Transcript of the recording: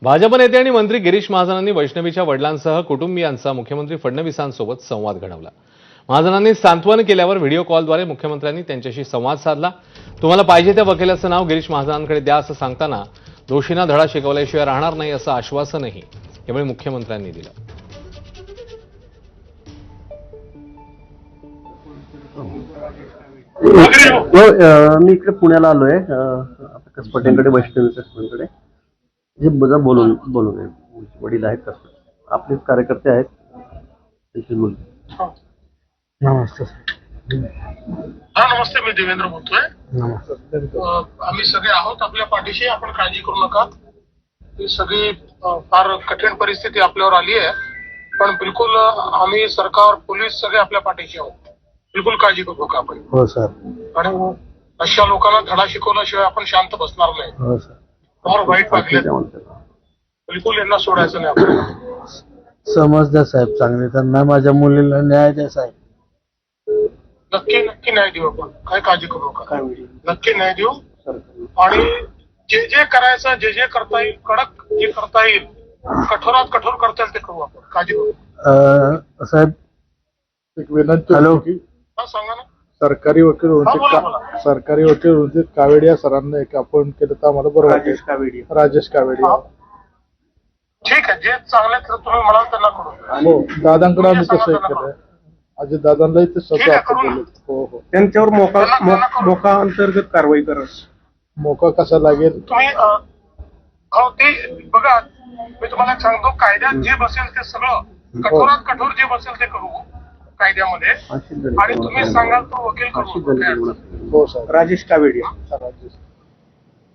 भाजप नेते आणि मंत्री गिरीश महाजनांनी वैष्णवीच्या वडिलांसह कुटुंबियांचा मुख्यमंत्री फडणवीसांसोबत संवाद घडवला। महाजनांनी सांत्वन केल्यावर व्हिडिओ कॉलद्वारे मुख्यमंत्र्यांनी त्यांच्याशी संवाद साधला। तुम्हाला पाहिजे त्या वकिलाचं नाव गिरीश महाजनांकडे द्या असं सांगताना दोषींना धडा शिकवल्याशिवाय राहणार नाही असं आश्वासनही यावेळी मुख्यमंत्र्यांनी दिलं। मी इकडे पुण्याला आलोय आता कसपटेंकडे वैष्णवी कसपटेंकडे जे बघा बोलून वडील आहेत कसपटे आपलेच कार्यकर्ते आहेत त्यांची मुलगी। नमस्ते नमस्ते, मी देवेंद्र बोलतोय। आम्ही सगळे आहोत आपल्या पाठीशी, आपण काळजी करू नका। ही सगळी फार कठीण परिस्थिती आपल्यावर आली आहे, पण बिलकुल आम्ही सरकार पोलीस सगळे आपल्या पाठीशी आहोत। बिलकुल काळजी करू नका आपण। हो सर। आणि अशा लोकांना धडा शिकवल्याशिवाय आपण शांत बसणार नाही। हो सर। फार वाईट वागले, बिलकुल यांना सोडायचं नाही आपल्याला। समज द्या साहेब चांगले, त्यांना माझ्या मुलीला न्याय द्या साहेब। नक्की न्याय देऊ आपण, काय काळजी करू नका, नक्की न्याय देऊ। आणि जे करायचं जे करता येईल, कडक जे करता येईल, कठोरात कठोर करता येईल ते करू आपण, काळजी करू। साहेब एक विनंती हॅलो होती की सांगा ना। सरकारी वकील बोला. सरकारी वकील रणजित कावेडिया सरांना एक अपॉइंट केलं तर आम्हाला बरं वाटेल। राजेश कावेडिया। ठीक आहे, जे चांगले तुम्ही म्हणाल त्यांना करू। हो, दादांकडे आम्ही तसं केलंय, अजित दादांनाही ते स्वतः आपण बोललो। हो हो, त्यांच्यावर मोका अंतर्गत कारवाई करा। मोका कसा लागेल तुम्ही हो ते बघा, मी तुम्हाला सांगतो, कायद्यात जे बसेल ते सगळं कठोरात कठोर जे बसेल ते करू कायद्यामध्ये। आणि तुम्ही सांगाल तो वकील करू। हो सर। राजेश कावेडिया। राजेश